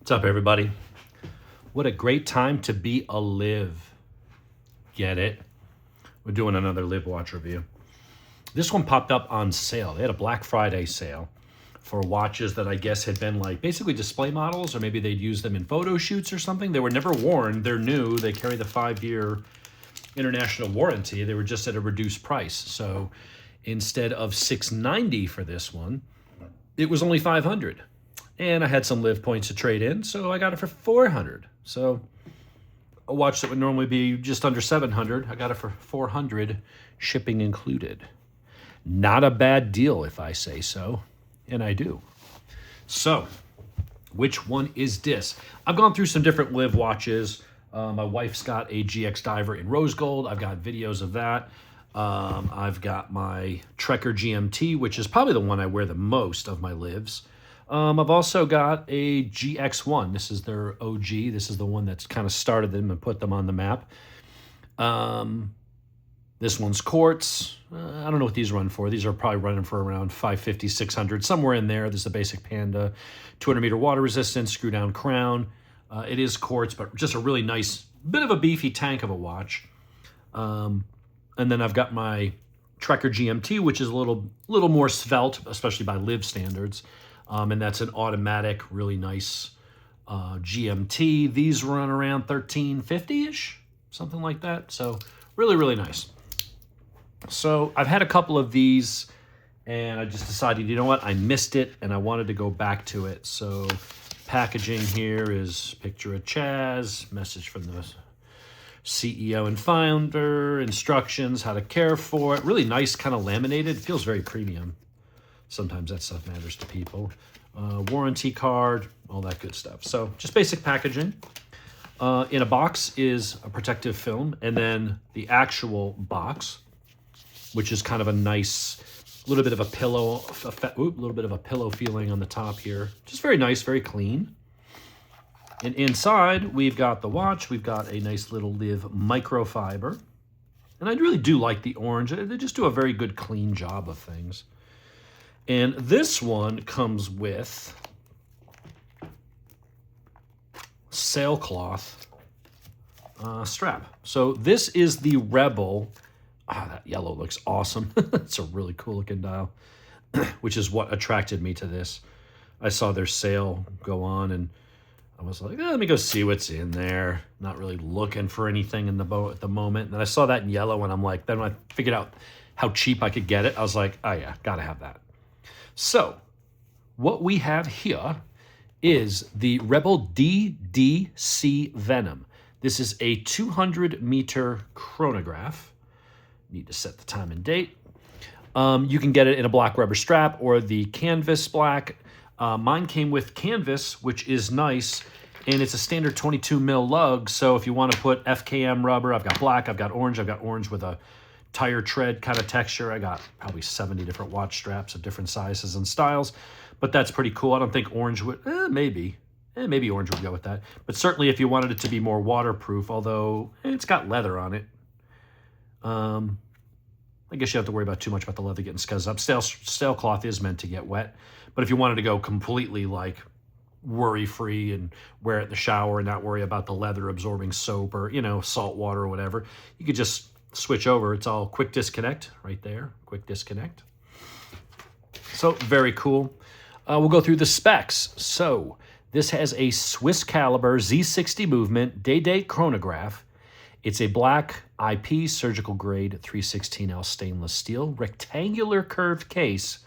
What's up, everybody? What a great time to be a LIV. Get it? We're doing another LIV watch review. This one popped up on sale. They had a Black Friday sale for watches that I guess had been like basically display models, or maybe they'd use them in photo shoots or something. They were never worn. They're new. They carry the 5-year international warranty. They were just at a reduced price. So instead of $690 for this one, it was only $500. And I had some LIV points to trade in, so I got it for $400. So a watch that would normally be just under $700, I got it for $400, shipping included. Not a bad deal, if I say so, and I do. So, which one is this? I've gone through some different LIV watches. My wife's got a GX Diver in rose gold. I've got videos of that. I've got my Trekker GMT, which is probably the one I wear the most of my LIVs. I've also got a GX1. This is their OG. This is the one that's kind of started them and put them on the map. This one's quartz. I don't know what these run for. These are probably running for around $550, $600, somewhere in there. This is the basic Panda, 200-meter water resistance, screw-down crown. It is quartz, but just a really nice, bit of a beefy tank of a watch. And then I've got my Trekker GMT, which is a little more svelte, especially by LIV standards. And that's an automatic, really nice GMT. These run around $1350-ish, something like that. So really, really nice. So I've had a couple of these, and I just decided, you know what? I missed it, and I wanted to go back to it. So packaging here is picture of Chaz, message from the CEO and founder, instructions, how to care for it. Really nice, kind of laminated. It feels very premium. Sometimes that stuff matters to people. Warranty card, all that good stuff. So just basic packaging. In a box is a protective film, and then the actual box, which is kind of a nice, little bit of a pillow, little bit of a pillow feeling on the top here. Just very nice, very clean. And inside, we've got the watch. We've got a nice little LIV microfiber. And I really do like the orange. They just do a very good, clean job of things. And this one comes with sailcloth strap. So this is the Rebel. That yellow looks awesome. It's a really cool looking dial, which is what attracted me to this. I saw their sale go on, and I was like, let me go see what's in there. Not really looking for anything in the boat at the moment. And I saw that in yellow, and I'm like, then when I figured out how cheap I could get it, I was like, oh yeah, gotta have that. So, what we have here is the Rebel DDC Venom. This is a 200-meter chronograph. Need to set the time and date. You can get it in a black rubber strap or the canvas black. Mine came with canvas, which is nice, and it's a standard 22 mil lug. So if you want to put FKM rubber, I've got black, I've got orange with a tire tread kind of texture. I got probably 70 different watch straps of different sizes and styles, but that's pretty cool. I don't think orange would, maybe orange would go with that. But certainly if you wanted it to be more waterproof, although it's got leather on it. I guess you have to worry about too much about the leather getting scuzzed up. Sailcloth is meant to get wet, but if you wanted to go completely like worry-free and wear it in the shower and not worry about the leather absorbing soap or, salt water or whatever, you could just switch over. It's all quick disconnect right there. Quick disconnect. So very cool. We'll go through the specs. So this has a Swiss caliber Z60 movement day-date chronograph. It's a black IP surgical grade 316L stainless steel rectangular curved case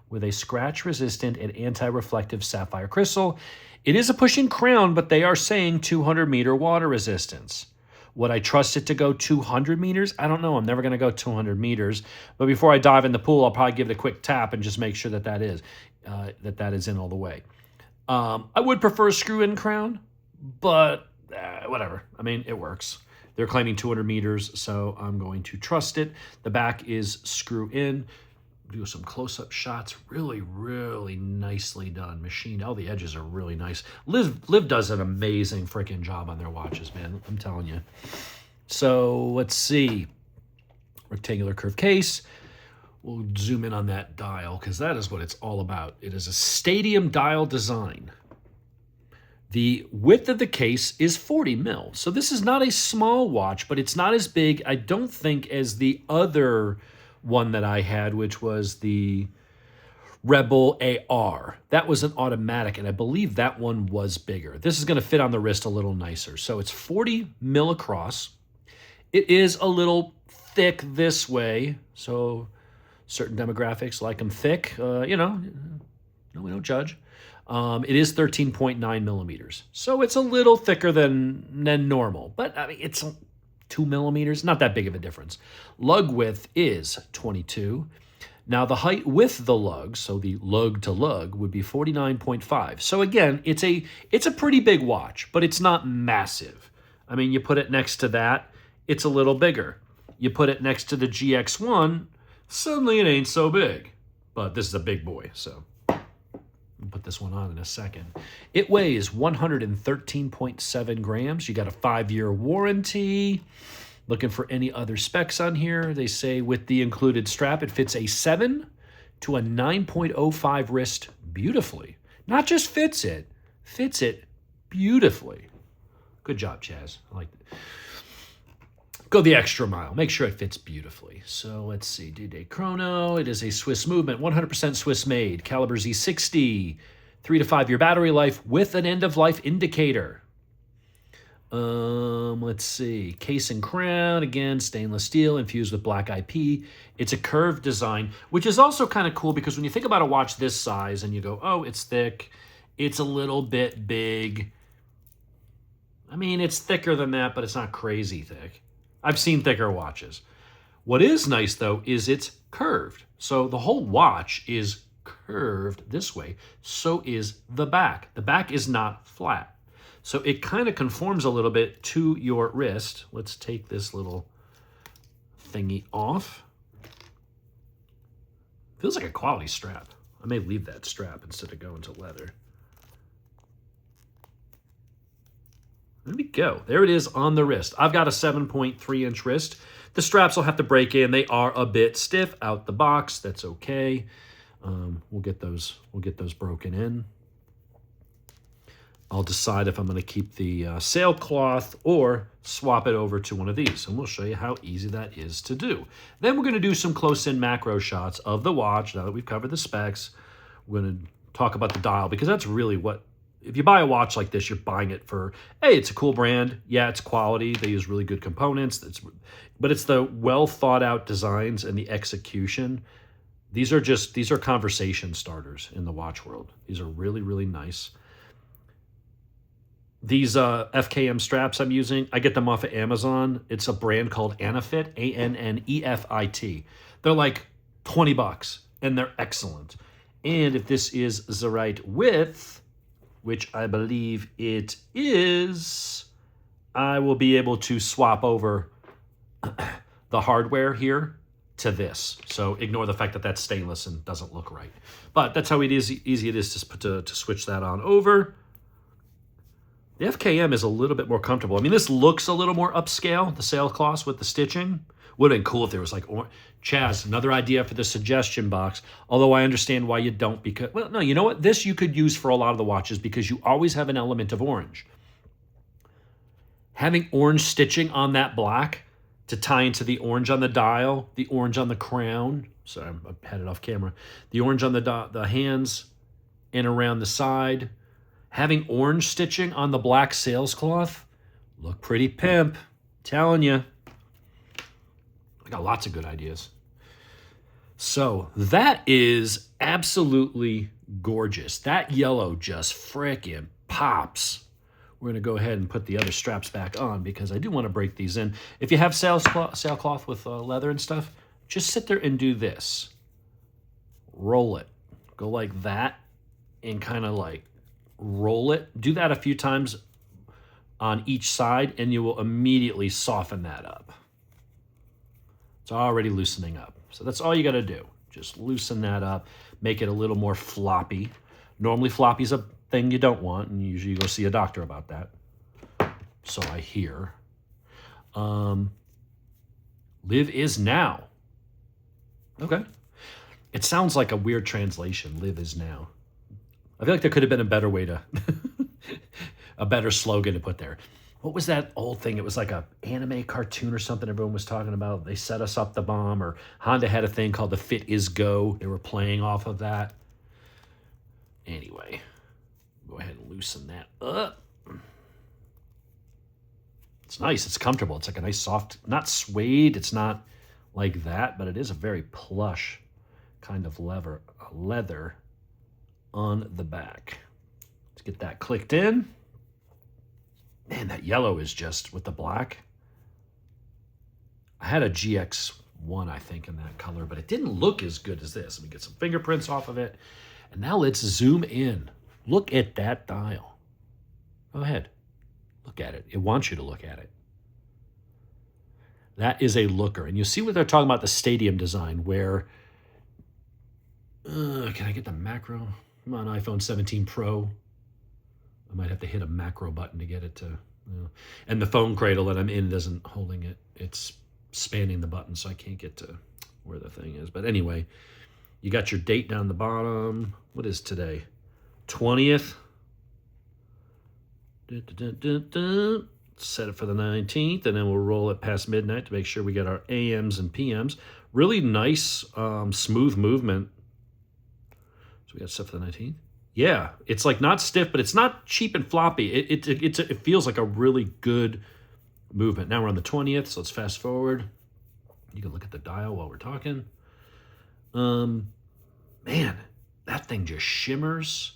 with a scratch resistant and anti-reflective sapphire crystal. It is a pushing crown, but they are saying 200-meter water resistance. Would I trust it to go 200 meters? I don't know. I'm never going to go 200 meters. But before I dive in the pool, I'll probably give it a quick tap and just make sure that that is in all the way. I would prefer a screw-in crown, but whatever. I mean, it works. They're claiming 200 meters, so I'm going to trust it. The back is screw-in. Do some close-up shots. Really, really nicely done. Machined. All the edges are really nice. LIV does an amazing freaking job on their watches, man. I'm telling you. So let's see. Rectangular curved case. We'll zoom in on that dial because that is what it's all about. It is a stadium dial design. The width of the case is 40 mil. So this is not a small watch, but it's not as big, I don't think, as the other one that I had, which was the Rebel AR. That was an automatic, and I believe that one was bigger. This is going to fit on the wrist a little nicer. So it's 40 mil across. It is a little thick this way, so certain demographics like them thick. You know, no, we don't judge. It is 13.9 millimeters, so it's a little thicker than normal, but I mean, it's 2 millimeters, not that big of a difference. Lug width is 22. Now the height with the lug, so the lug to lug, would be 49.5. So again, it's a pretty big watch, but it's not massive. I mean, you put it next to that, it's a little bigger. You put it next to the GX1, suddenly it ain't so big. But this is a big boy, so I'll put this one on in a second. It weighs 113.7 grams. You got a 5-year warranty. Looking for any other specs on here. They say with the included strap, it fits a 7 to a 9.05 wrist beautifully. Not just fits it beautifully. Good job, Chaz. I like it. Go the extra mile. Make sure it fits beautifully. So let's see. D-Day Chrono. It is a Swiss movement, 100% Swiss made. Caliber Z60. 3 to 5 year battery life with an end of life indicator. Let's see. Case and crown. Again, stainless steel infused with black IP. It's a curved design, which is also kind of cool because when you think about a watch this size and you go, oh, it's thick. It's a little bit big. I mean, it's thicker than that, but it's not crazy thick. I've seen thicker watches. What is nice, though, is it's curved. So the whole watch is curved this way. So is the back. The back is not flat. So it kind of conforms a little bit to your wrist. Let's take this little thingy off. Feels like a quality strap. I may leave that strap instead of going to leather. There we go. There it is on the wrist. I've got a 7.3-inch wrist. The straps will have to break in. They are a bit stiff out the box. That's okay. We'll get those broken in. I'll decide if I'm going to keep the sailcloth or swap it over to one of these. And we'll show you how easy that is to do. Then we're going to do some close-in macro shots of the watch. Now that we've covered the specs, we're going to talk about the dial because that's really what, if you buy a watch like this, you're buying it for, hey, it's a cool brand. Yeah, it's quality. They use really good components. But it's the well-thought-out designs and the execution. These are conversation starters in the watch world. These are really, really nice. These FKM straps I'm using, I get them off of Amazon. It's a brand called Annefit, A-N-N-E-F-I-T. They're like $20, and they're excellent. And if this is the right width, which I believe it is, I will be able to swap over the hardware here to this. So ignore the fact that that's stainless and doesn't look right. But that's how easy it is to switch that on over. The FKM is a little bit more comfortable. I mean, this looks a little more upscale, the sailcloth with the stitching. Would have been cool if there was like, Chaz, another idea for the suggestion box. Although I understand why you don't because, well, no, you know what? This you could use for a lot of the watches because you always have an element of orange. Having orange stitching on that black to tie into the orange on the dial, the orange on the crown. Sorry, I'm headed off camera. The orange on the hands and around the side. Having orange stitching on the black sailcloth, look pretty pimp. Telling you. I got lots of good ideas. So that is absolutely gorgeous. That yellow just frickin' pops. We're going to go ahead and put the other straps back on because I do want to break these in. If you have sailcloth with leather and stuff, just sit there and do this. Roll it. Go like that and kind of like roll it. Do that a few times on each side and you will immediately soften that up. It's already loosening up. So that's all you got to do. Just loosen that up. Make it a little more floppy. Normally floppy's a thing you don't want, and usually you go see a doctor about that. So I hear. Live is now. Okay. It sounds like a weird translation. Live is now. I feel like there could have been a better way to a better slogan to put there. What was that old thing? It was like a anime cartoon or something everyone was talking about. They set us up the bomb, or Honda had a thing called the Fit is Go. They were playing off of that. Anyway, go ahead and loosen that up. It's nice. It's comfortable. It's like a nice soft, not suede. It's not like that, but it is a very plush kind of leather on the back. Let's get that clicked in. Man, that yellow is just with the black. I had a GX1, I think, in that color, but it didn't look as good as this. Let me get some fingerprints off of it. And now let's zoom in. Look at that dial. Go ahead. Look at it. It wants you to look at it. That is a looker. And you see what they're talking about, the stadium design, where... can I get the macro? I'm on iPhone 17 Pro. I might have to hit a macro button to get it to... And the phone cradle that I'm in isn't holding it. It's spanning the button, so I can't get to where the thing is. But anyway, you got your date down the bottom. What is today? 20th. Set it for the 19th, and then we'll roll it past midnight to make sure we get our AMs and PMs. Really nice, smooth movement. So we got set for the 19th. Yeah, it's like not stiff, but it's not cheap and floppy. It feels like a really good movement. Now we're on the 20th, so let's fast forward. You can look at the dial while we're talking. Man, that thing just shimmers.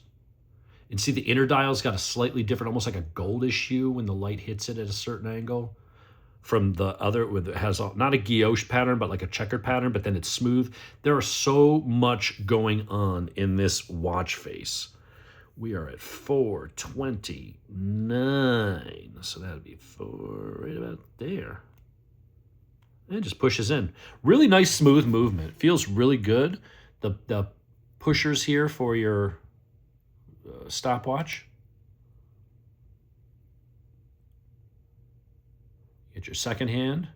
And see, the inner dial's got a slightly different, almost like a goldish hue when the light hits it at a certain angle from the other. It has not a guilloche pattern, but like a checkered pattern, but then it's smooth. There is so much going on in this watch face. We are at 4:29, so that'd be right about there. And it just pushes in. Really nice, smooth movement. Feels really good. The pushers here for your stopwatch. Get your second hand.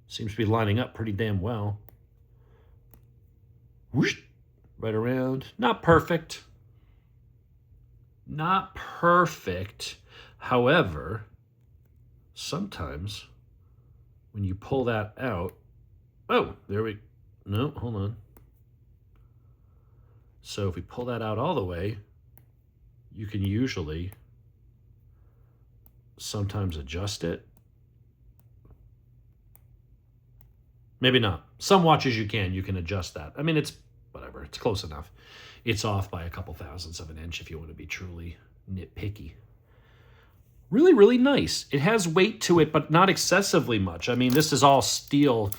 Seems to be lining up pretty damn well. Whoosh, right around. Not perfect. Not perfect. However, sometimes when you pull that out, no, hold on. So if we pull that out all the way, you can usually sometimes adjust it. Maybe not. Some watches you can adjust that. I mean, it's whatever. It's close enough. It's off by a couple thousandths of an inch if you want to be truly nitpicky. Really, really nice. It has weight to it, but not excessively much. I mean, this is all steel.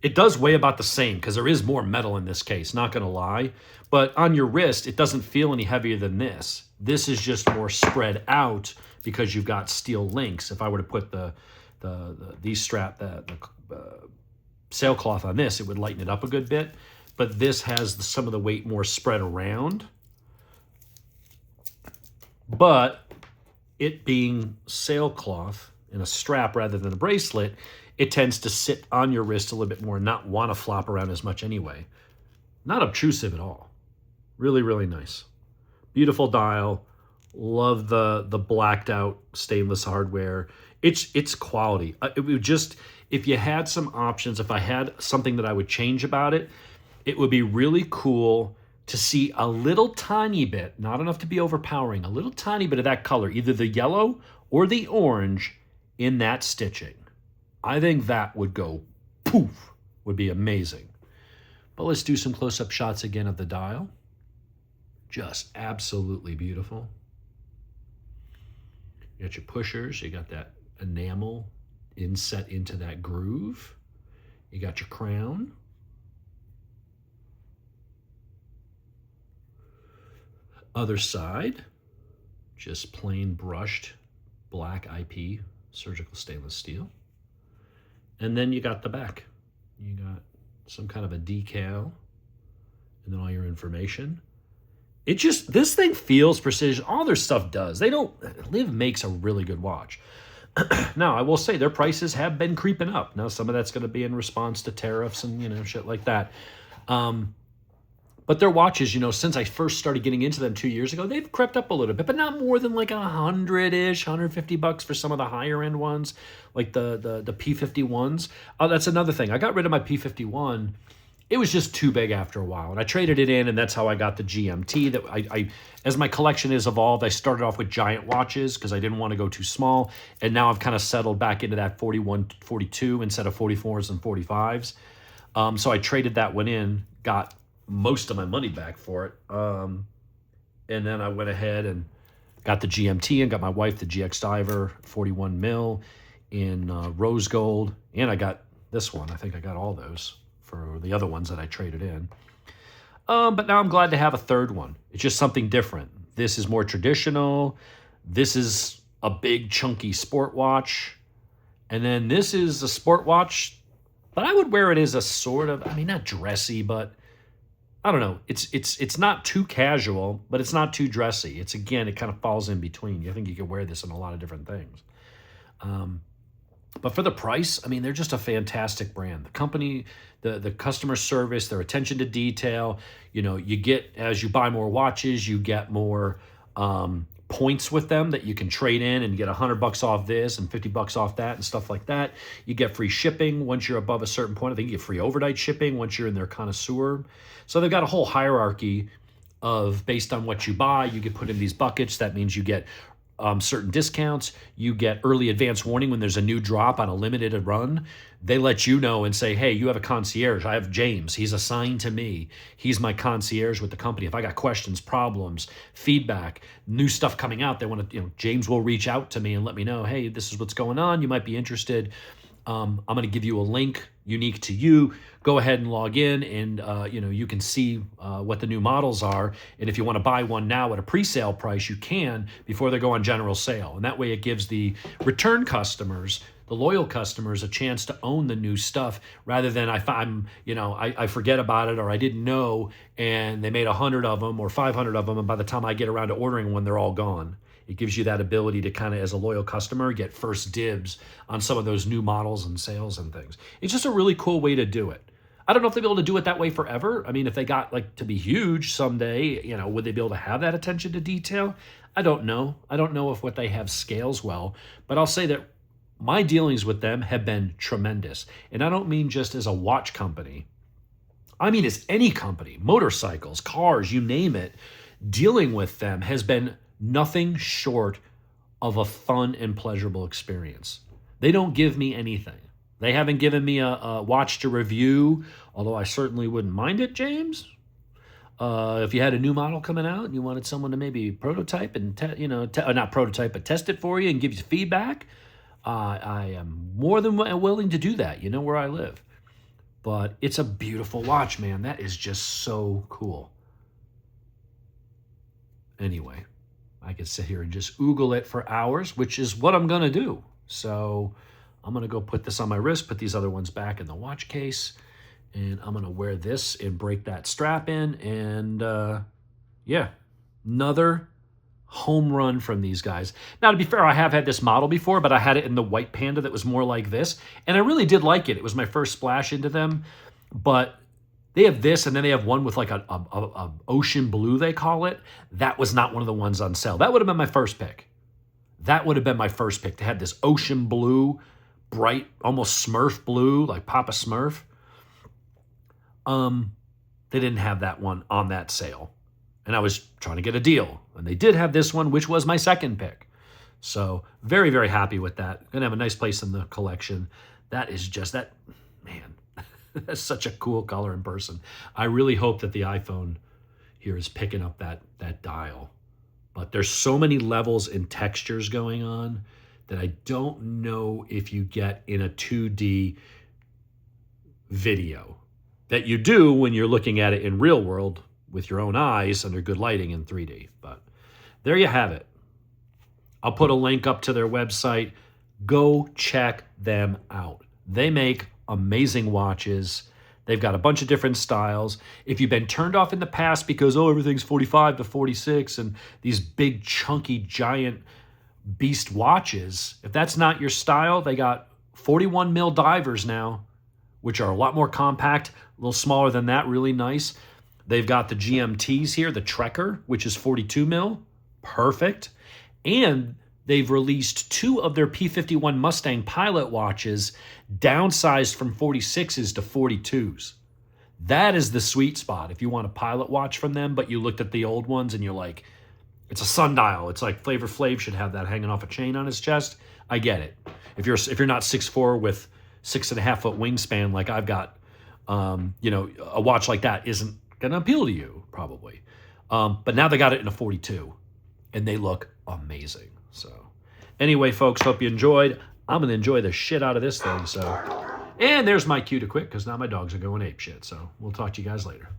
It does weigh about the same because there is more metal in this case, not going to lie. But on your wrist, it doesn't feel any heavier than this. This is just more spread out because you've got steel links. If I were to put the sailcloth on this, it would lighten it up a good bit. But this has some of the weight more spread around. But it being sailcloth and a strap rather than a bracelet, it tends to sit on your wrist a little bit more and not want to flop around as much anyway. Not obtrusive at all. Really, really nice. Beautiful dial. Love the blacked out stainless hardware. It's quality. It would just, if you had some options, if I had something that I would change about it, it would be really cool to see a little tiny bit, not enough to be overpowering, a little tiny bit of that color, either the yellow or the orange in that stitching. I think that would go poof, would be amazing. But let's do some close-up shots again of the dial. Just absolutely beautiful. You got your pushers, you got that enamel inset into that groove. You got your crown. Other side, just plain brushed black IP surgical stainless steel. And then you got the back. You got some kind of a decal and then all your information. It just, this thing feels precision. All their stuff does. LIV makes a really good watch. Now, I will say their prices have been creeping up. Now, some of that's going to be in response to tariffs and, shit like that. But their watches, you know, since I first started getting into them 2 years ago, they've crept up a little bit, but not more than like 100-ish, $150 for some of the higher end ones, like the P51s. That's another thing. I got rid of my P51. It was just too big after a while, and I traded it in, and that's how I got the GMT. That I as my collection has evolved, I started off with giant watches because I didn't want to go too small, and now I've kind of settled back into that 41, 42 instead of 44s and 45s. So I traded that one in, got most of my money back for it, and then I went ahead and got the GMT and got my wife the GX Diver 41 mil in rose gold, and I got this one. I think I got all those for the other ones that I traded in. But now I'm glad to have a third one. It's just something different. This is more traditional. This is a big chunky sport watch. And then this is a sport watch, but I would wear it as a sort of, I mean, not dressy, but I don't know. It's not too casual, but it's not too dressy. It's, again, it kind of falls in between. I think you can wear this in a lot of different things. But for the price, I mean, they're just a fantastic brand. The company, the customer service, their attention to detail, you know, you get, as you buy more watches, you get more points with them that you can trade in and get $100 off this and $50 off that and stuff like that. You get free shipping once you're above a certain point. I think you get free overnight shipping once you're in their connoisseur. So they've got a whole hierarchy of, based on what you buy, you get put in these buckets. That means you get certain discounts. You get early advance warning when there's a new drop on a limited run. They let you know and say, hey, you have a concierge. I have James. He's assigned to me. He's my concierge with the company. If I got questions, problems, feedback, new stuff coming out, they want to, you know, James will reach out to me and let me know, hey, this is what's going on. You might be interested. I'm going to give you a link unique to you. Go ahead and log in, and you know, you can see what the new models are. And if you want to buy one now at a pre-sale price, you can before they go on general sale. And that way, it gives the return customers, the loyal customers, a chance to own the new stuff rather than I forget about it or I didn't know, and they made 100 of them or 500 of them, and by the time I get around to ordering one, they're all gone. It gives you that ability to kind of, as a loyal customer, get first dibs on some of those new models and sales and things. It's just a really cool way to do it. I don't know if they'll be able to do it that way forever. I mean, if they got like to be huge someday, you know, would they be able to have that attention to detail? I don't know. I don't know if what they have scales well, but I'll say that my dealings with them have been tremendous. And I don't mean just as a watch company. I mean, as any company, motorcycles, cars, you name it, dealing with them has been nothing short of a fun and pleasurable experience. They don't give me anything. They haven't given me a watch to review, although I certainly wouldn't mind it, James. If you had a new model coming out and you wanted someone to maybe prototype and, not prototype, but test it for you and give you feedback, I am more than willing to do that. You know where I live. But it's a beautiful watch, man. That is just so cool. Anyway, I could sit here and just oogle it for hours, which is what I'm going to do. So I'm going to go put this on my wrist, put these other ones back in the watch case, and I'm going to wear this and break that strap in. And yeah, another home run from these guys. Now, to be fair, I have had this model before, but I had it in the white Panda that was more like this. And I really did like it. It was my first splash into them. But they have this, and then they have one with like a ocean blue, they call it. That was not one of the ones on sale. That would have been my first pick. That would have been my first pick. They had this ocean blue, bright, almost Smurf blue, like Papa Smurf. They didn't have that one on that sale. And I was trying to get a deal. And they did have this one, which was my second pick. So very, very happy with that. Gonna have a nice place in the collection. That is just that, man. That's such a cool color in person. I really hope that the iPhone here is picking up that dial. But there's so many levels and textures going on that I don't know if you get in a 2D video that you do when you're looking at it in real world with your own eyes under good lighting in 3D. But there you have it. I'll put a link up to their website. Go check them out. They make amazing watches. They've got a bunch of different styles. If you've been turned off in the past because, everything's 45 to 46 and these big, chunky, giant beast watches, if that's not your style, they got 41 mil divers now, which are a lot more compact, a little smaller than that, really nice. They've got the GMTs here, the Trekker, which is 42 mil. Perfect. And they've released 2 of their P-51 Mustang pilot watches downsized from 46s to 42s. That is the sweet spot if you want a pilot watch from them, but you looked at the old ones and you're like, it's a sundial. It's like Flavor Flav should have that hanging off a chain on his chest. I get it. If you're not 6'4" with 6.5 foot wingspan like I've got, you know, a watch like that isn't going to appeal to you probably. But now they got it in a 42 and they look amazing. So anyway, folks, hope you enjoyed. I'm going to enjoy the shit out of this thing. So, and there's my cue to quit because now my dogs are going ape shit. So we'll talk to you guys later.